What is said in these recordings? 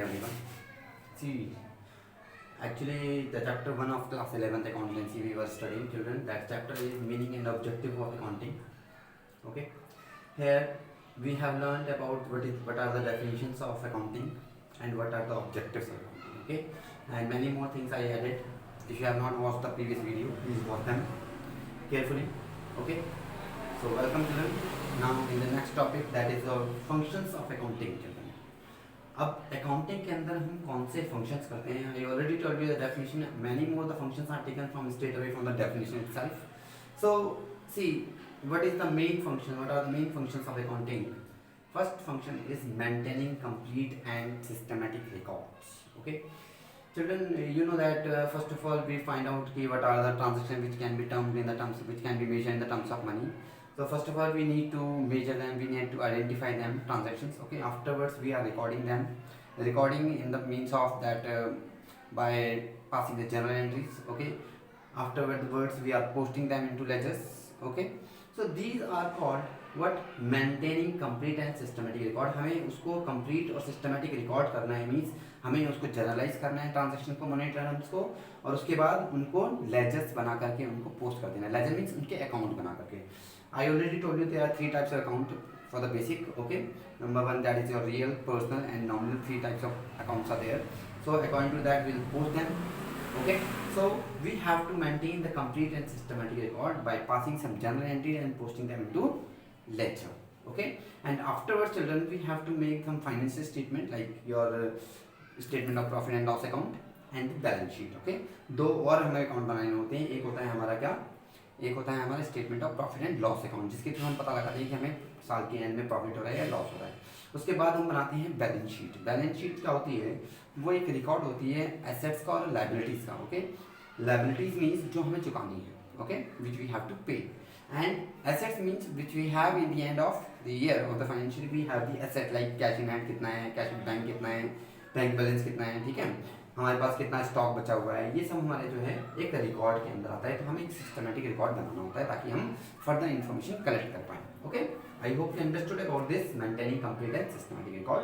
everyone. See, actually, the chapter 1 of class 11th accountancy we were studying, children. That chapter is meaning and objective of accounting. Okay. Here we have learned about what are the definitions of accounting and what are the objectives of accounting. Okay, and many more things I added. If you have not watched the previous video, please watch them carefully. Okay. So welcome children. Now in the next topic, that is the functions of accounting children. अब accounting के अंदर हम कौन से functions करते हैं? I already told you the definition. Many more the functions are taken from straight away from the definition itself. So see what is the main function, what are the main functions of accounting? First function is maintaining complete and systematic records. Okay children, you know that first of all we find out what are the transactions which can be termed in the terms, which can be measured in the terms of money. So first of all we need to measure them, we need to identify them transactions. Okay, afterwards we are recording them, recording in the means of that by passing the journal entries. Okay, afterwards we are posting them into ledgers. Okay, so these are called what, maintaining complete and systematic record. हमें उसको complete और systematic record करना है, means हमें उसको generalized करना है transaction को, मनी ट्रांजेक्शन को, और उसके बाद उनको लेजर्स बना करके उनको पोस्ट कर देना है. लेजर मीन्स उनके अकाउंट बना करके. I already told you there are 3 types of account for the basic. Okay, number 1 that is your real, personal and nominal. 3 types of accounts are there. So according to that we will post them. Okay, so we have to maintain the complete and systematic record by passing some journal entry and posting them into ledger. Okay, and afterwards children we have to make some financial statement like your statement of profit and loss account and the balance sheet. Okay, दो और हमें account बनाने होते हैं. एक होता है हमारा क्या, एक होता है हमारा statement of profit and loss account, जिसके थ्रू हम पता लगाते हैं कि हमें साल के एंड में प्रॉफिट हो रहा है या लॉस हो रहा है. उसके बाद हम बनाते हैं बैलेंस शीट. बैलेंस शीट क्या होती है? वो एक रिकॉर्ड होती है एसेट्स का और लायबिलिटीज़ का. ओके, लायबिलिटीज़ मीन्स जो हमें चुकानी है, okay, which we have to pay, and assets means which we have in the end of the year of the financial. We have the asset like cash in hand कितना है, cash in bank कितना है, bank balance कितना है, ठीक है, हमारे पास कितना स्टॉक बचा हुआ है. ये सब हमारे जो है एक रिकॉर्ड के अंदर आता है. तो हमें एक सिस्टमेटिक रिकॉर्ड बनाना होता है ताकि हम फर्दर इन्फॉर्मेशन कलेक्ट कर पाएँ. Okay, I hope you understood about this maintaining complete and systematic record.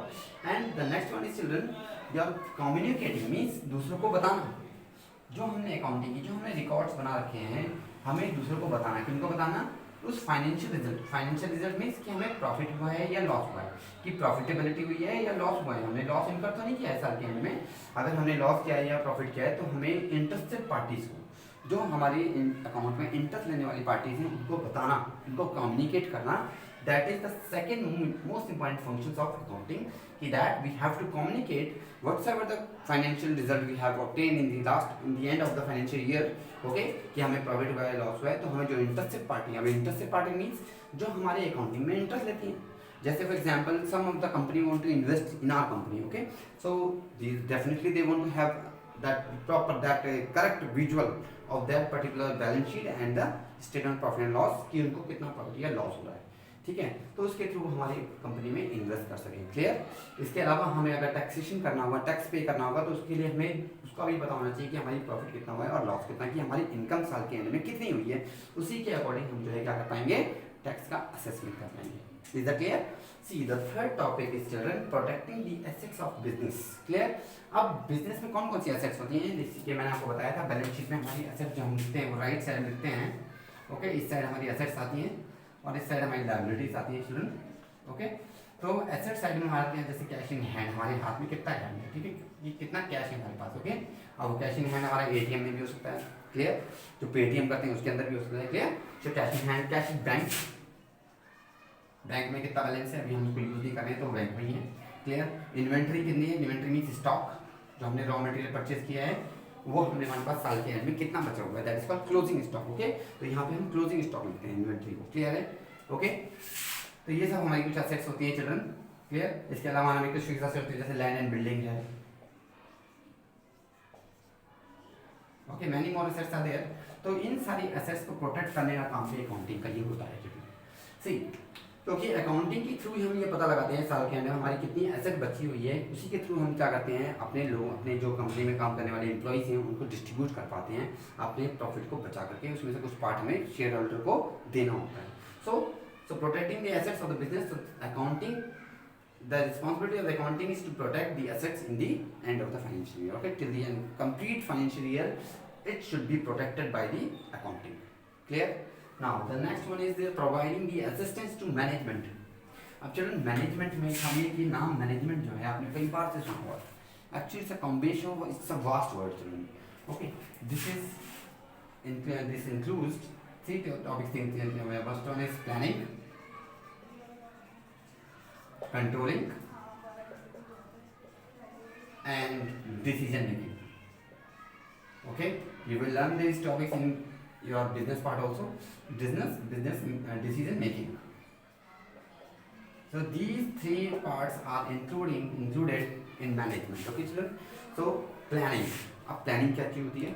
And the next one is children, your communicating means दूसरों को बताना. जो हमने अकाउंटिंग की, जो हमने रिकॉर्ड्स बना रखे हैं, हमें दूसरों को बताना. किनको बताना? उस financial result. Financial result means कि हमें प्रॉफिट हुआ है या लॉस हुआ है, कि प्रॉफिटेबिलिटी हुई है या लॉस हुआ है. हमने लॉस इनकर तो नहीं किया है साल के एंड में. अगर हमने लॉस किया है या प्रॉफिट किया है तो हमें इंटरेस्टेड पार्टीज को, जो हमारी अकाउंट में इंटरेस्ट लेने वाली पार्टीज हैं, उनको बताना, उनको कम्युनिकेट करना. That is the second most important functions of accounting, that we have to communicate whatsoever the financial result we have obtained in the end of the financial year. Okay, कि हमें profit हुआ है, loss हुआ है, तो हमें जो interested party है, इंटरेस्टेड पार्टी मीन्स जो हमारे अकाउंटिंग में इंटरेस्ट लेती हैं. जैसे for example some of the company want to invest in our company. Okay, so definitely they want to have that proper, that correct visual of that particular balance sheet and the statement of profit and loss, कि उनको कितना profit या loss हो रहा है. ठीक है, तो उसके थ्रू हमारी कंपनी में इन्वेस्ट कर सकें. क्लियर? इसके अलावा हमें अगर टैक्सेशन करना होगा, टैक्स पे करना होगा, तो उसके लिए हमें उसका भी पता होना चाहिए कि हमारी प्रॉफिट कितना हुआ है और लॉस कितना, कि हमारी इनकम साल के एंड में कितनी हुई है. उसी के अकॉर्डिंग हम जो है क्या कर पाएंगे, टैक्स का असेसमेंट कर पाएंगे. Is that clear? See the third topic is children protecting the assets of business. Clear? अब बिजनेस में कौन कौन सी एसेट्स होती हैं, जैसे कि मैंने आपको बताया था बैलेंस शीट में हमारी एसेट्स जो हम लिखते हैं वो राइट साइड में लिखते हैं. ओके, इस साइड हमारी एसेट्स आती हैं और इस साइड हमारी लायबिलिटीज आती है चिल्ड्रन. ओके, तो एसेट साइड में हमारे हैं जैसे कैश इन हैंड, हमारे हाथ में कितना हैंड है, ठीक है, ये कितना कैश है हमारे पास. ओके, अब वो कैश इन हैंड हमारा एटीएम में भी हो सकता है. क्लियर? जो पेटीएम करते हैं उसके अंदर भी हो सकता है. क्लियर? जो cash in hand, cash in bank, bank में कितना बैलेंस है, अभी हम उसको यूज नहीं कर रहे हैं तो बैंक में ही है. क्लियर? इन्वेंट्री कितनी है, इन्वेंट्री मीन्स स्टॉक, जो हमने रॉ मटेरियल परचेज किया है वो हमने हमारे पास साल के एंड में कितना बचा हुआ है, that is called closing stock. Okay, तो यहाँ पे हम क्लोजिंग स्टॉक लिखते हैं इन्वेंट्री को. क्लियर है? ओके, तो ये सब हमारी कुछ एसेट्स होती है चिल्ड्रन. क्लियर? इसके अलावा हमें कुछ फिक्स एसेट्स होती है जैसे लैंड एंड बिल्डिंग है. Okay, many more assets are there. तो इन सारी एसेट्स को प्रोटेक्ट करने का काम भी अकाउंटिंग का ही होता है चिल्ड्रन. सी, क्योंकि अकाउंटिंग के थ्रू हम ये पता लगाते हैं साल के अंदर हमारी कितनी एसेट बची हुई है. उसी के थ्रू हम क्या करते हैं, अपने लोग, अपने जो कंपनी में काम करने वाले एम्प्लॉइज हैं उनको डिस्ट्रीब्यूट कर पाते हैं अपने प्रॉफिट को बचा करके. उसमें से कुछ पार्ट हमें शेयर होल्डर को देना होता है. So protecting the assets of the business, accounting the responsibility of the accounting is to protect the assets in the end of the financial year. Okay, till the end, complete financial year, it should be protected by the accounting. Clear? Now the next one is the providing the assistance to management. अब children management में हमें ये नाम management जो है आपने कई बार से सुना हुआ है. Actually it's a combination of, it's a vast word children. Okay, this includes three topics. First one is planning, controlling and decision making. Okay, you will learn these topics in your business part also. Business decision making. So these three parts are included in management. Okay children, so planning. अब planning क्या चीज़ होती है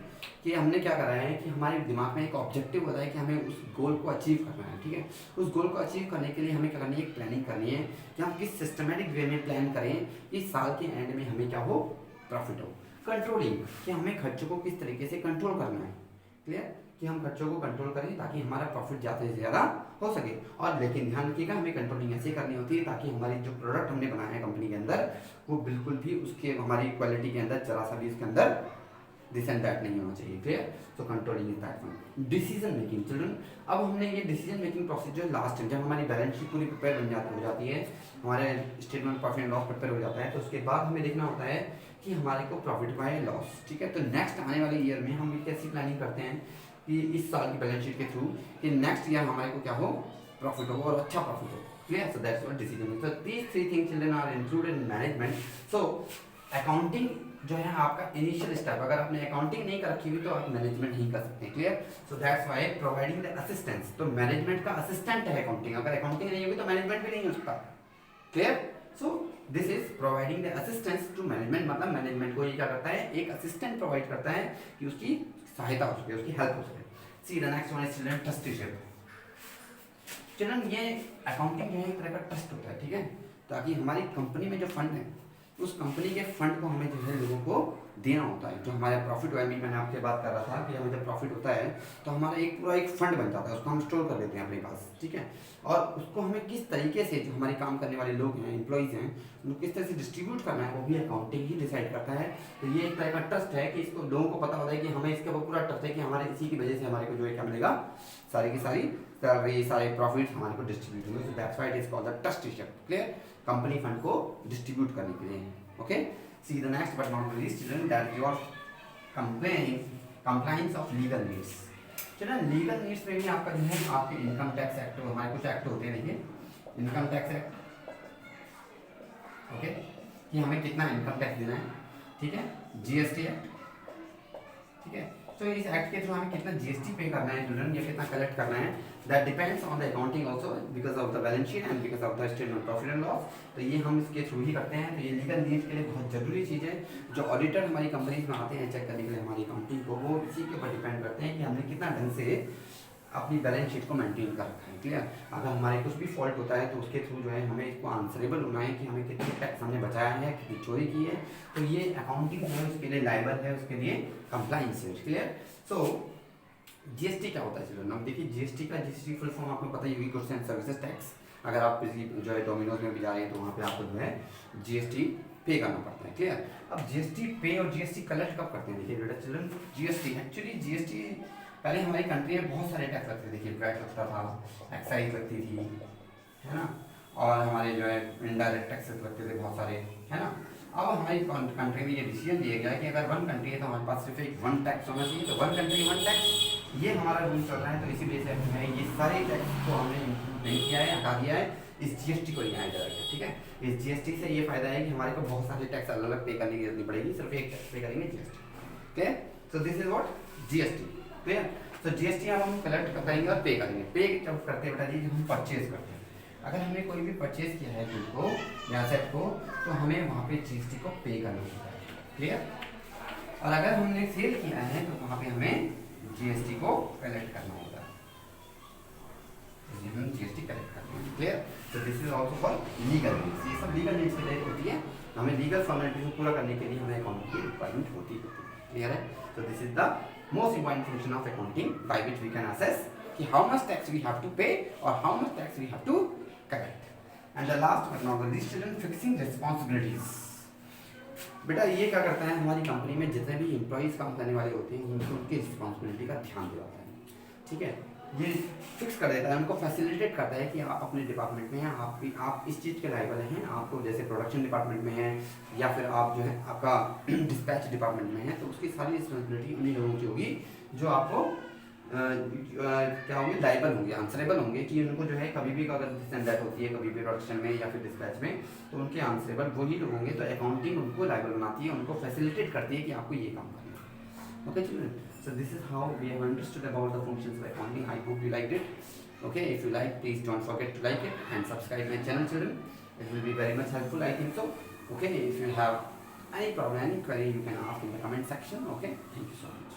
कि हमने क्या करा है कि हमारे दिमाग में एक ऑब्जेक्टिव होता है कि हमें उस गोल को अचीव करना है. ठीक है, उस गोल को अचीव करने के लिए हमें क्या करनी है, एक प्लानिंग करनी है कि हम किस सिस्टमेटिक वे में प्लान करें कि साल के एंड में हमें क्या हो, प्रॉफिट हो. कंट्रोलिंग, कि हमें खर्चों को किस तरीके से कंट्रोल करना है. क्लियर, कि हम खर्चों को कंट्रोल करें ताकि हमारा प्रॉफिट ज़्यादा से ज़्यादा हो सके. और लेकिन ध्यान रखिएगा, हमें कंट्रोलिंग ऐसे करनी होती है ताकि हमारी जो प्रोडक्ट हमने बनाया है कंपनी के अंदर, वो बिल्कुल भी उसके हमारी क्वालिटी के अंदर जरा सा भी उसके अंदर दिस एंड दैट नहीं होना चाहिए. Clear, so controlling is that one. Decision making children, अब हमने ये डिसीजन मेकिंग प्रोसेस जो लास्ट टाइम जब हमारी बैलेंस शीट पूरी प्रिपेयर हो जाती है, हमारे statement profit and loss prepare हो जाता है, तो उसके बाद हमें देखना होता है कि हमारे को प्रॉफिट बाय लॉस. ठीक है, तो नेक्स्ट आने वाले ईयर में हम कैसी प्लानिंग करते हैं कि इस साल की बैलेंस शीट के थ्रू कि नेक्स्ट ईयर हमारे को क्या हो, प्रॉफिट हो और अच्छा प्रॉफिट हो. Clear, so that's what decision making. So these three things children are included in management. So accounting जो है आपका इनिशियल स्टेप, अगर आपने अकाउंटिंग नहीं कर रखी हुई तो आप मैनेजमेंट नहीं कर सकते. Clear, so that's why providing the assistance. तो मैनेजमेंट का असिस्टेंट है अकाउंटिंग. अगर अकाउंटिंग नहीं होगी तो मैनेजमेंट भी नहीं हो सकता. Clear, so this is providing the assistance to management. मतलब मैनेजमेंट को ये क्या करता है, एक असिस्टेंट प्रोवाइड करता है कि उसकी सहायता हो सके, उसकी हेल्प हो सके. See the next one is children trusteeship. Children ये अकाउंटिंग जो है एक तरह का ट्रस्ट होता है. ठीक है, ताकि हमारी कंपनी में जो फंड है, उस कंपनी के फंड को हमें जो है लोगों को देना होता है. जो हमारा प्रॉफिट हुआ है, मैंने आपसे बात कर रहा था कि हमें जब प्रॉफिट होता है तो हमारा एक पूरा एक फंड बन जाता है, उसको हम स्टोर कर देते हैं अपने पास. ठीक है, और उसको हमें किस तरीके से, जो हमारे काम करने वाले लोग हैं, एम्प्लॉइज़ हैं, उनको किस तरह से डिस्ट्रीब्यूट करना है, वो भी अकाउंटिंग ही डिसाइड करता है. तो ये एक तरह का ट्रस्ट है कि इसको लोगों को पता होता है कि हमें इसके ऊपर पूरा ट्रस्ट है कि हमारे इसी की वजह से हमारे को जो है क्या मिलेगा, सारी की सारी सैलरी, सारे प्रॉफिट हमारे को डिस्ट्रीब्यूट होंगे. सो that's why it is called the trusteeship. Clear, company fund को डिस्ट्रीब्यूट करने के लिए. Okay, see the next but not least children, that you are compliance of legal needs. चलिए लीगल नीड्स में भी आपका जो है आपके इनकम टैक्स एक्ट, हमारे कुछ एक्ट होते हैं. देखिए इनकम टैक्स एक्ट. ओके, कि हमें कितना इनकम टैक्स देना है. ठीक है, जीएसटी एक्ट. ठीक है, तो इस एक्ट के थ्रू हमें कितना जीएसटी पे करना है चिल्ड्रन, या कितना कलेक्ट करना है, that depends on the accounting also because of the balance sheet and because of the statement profit and loss. तो ये हम इसके थ्रू ही करते हैं. तो ये लीगल नीड्स के लिए बहुत जरूरी चीज़ है. जो ऑडिटर हमारी कंपनीज में आते हैं चेक करने के लिए हमारी अकाउंटिंग को, वो इसी के ऊपर डिपेंड करते हैं कि हमने कितना ढंग से अपनी बैलेंस शीट को मेंटेन कर रखा है. क्लियर, अगर हमारे कुछ भी फॉल्ट होता है तो उसके थ्रू जो है हमें इसको आंसरेबल होना है कि हमें कितने टैक्स हमने बचाया है, कितनी चोरी की है. तो ये अकाउंटिंग जो है उसके लिए लाइबल है, उसके लिए कंप्लाइंस है. क्लियर, सो जीएसटी क्या होता है चिल्ड्रन. अब देखिए जीएसटी का, जीएसटी फुल फॉर्म आपको पता ही होगी, गुड्स एंड सर्विसेज टैक्स. अगर आप किसी जो है डोमिनोज में भी जा रहे हैं तो वहाँ पे आपको जो है जीएसटी पे करना पड़ता है. क्लियर, अब जीएसटी पे और जीएसटी कलेक्ट कब करते हैं. देखिए बेटा चिल्ड्रन, जीएसटी एक्चुअली जीएसटी पहले हमारी कंट्री में बहुत सारे टैक्स लगते थे. देखिए वैट लगता था, एक्साइज लगती थी, है ना, और हमारे जो है इनडायरेक्ट टैक्सेस लगते थे बहुत सारे, है ना. अब हमारी कंट्री में ये डिसीजन दिया गया कि अगर वन कंट्री है तो हमारे पास सिर्फ एक वन टैक्स होना चाहिए. तो वन कंट्री वन टैक्स, ये हमारा रूल चल रहा है. तो इसी वजह से हमें ये सारे टैक्स को हमने नहीं किया है, हटा दिया है, इस जीएसटी को यहाँ जाएगा. ठीक है, इस जीएसटी से ये फायदा है कि हमारे को बहुत सारे टैक्स अलग अलग पे करने की जरूरत नहीं पड़ेगी, सिर्फ एक टैक्स पे करेंगे, GST. Clear, so this is what GST. Clear, so GST हम कलेक्ट करेंगे और पे करेंगे. पे जब करते हैं बेटा जी, जब हम परचेज करते हैं, अगर हमने कोई भी परचेज किया है गुड को या सेट को, तो हमें वहाँ पे जीएसटी को पे करना होता है. क्लियर, और अगर हमने सेल किया है तो वहाँ पे हमें जीएसटी को कलेक्ट करना होता है. हम जीएसटी कलेक्ट करते हैं. क्लियर, तो this is also for legal needs. ये सब लीगल नीड्स के लिए होती है. हमें लीगल फॉर्मेलिटीज को पूरा करने के लिए हमें अकाउंट की रिक्वायरमेंट होती है. क्लियर है, so this is the most important function of accounting by which we can assess कि how much tax we have to pay or how much tax we have to collect. And the last but not the least children, fixing responsibilities. बेटा ये क्या करता है, हमारी company में जितने भी एम्प्लॉयज़ काम करने वाले होते हैं उनकी रिस्पॉन्सिबिलिटी का ध्यान दिलाता है, ठीक है। ये फिक्स कर देता है, उनको फैसिलिटेट करता है कि आप अपने डिपार्टमेंट में हैं, आप इस चीज़ के लायबल हैं, आपको जैसे प्रोडक्शन डिपार्टमेंट में है या फिर आप जो है आपका डिस्पैच डिपार्टमेंट में है, तो उसकी सारी रिस्पॉन्सिबिलिटी उन्हीं लोगों की होगी जो आपको क्या होंगे, लाइबल होंगे, आंसरेबल होंगे, कि उनको जो है कभी भी अगर दैट होती है कभी भी प्रोडक्शन में या फिर डिस्पैच में, तो उनके आंसरेबल वही लोग होंगे। तो अकाउंटिंग उनको लाइबल बनाती है, उनको फैसिलिटेट करती है कि आपको ये काम करना है। Okay children, so this is how we have understood about the functions of accounting. I hope you liked it. Okay, if you like, please don't forget to like it and subscribe my channel, children. It will be very much helpful, I think so. Okay, if you have any problem, any query, you can ask in the comment section. Okay, thank you so much.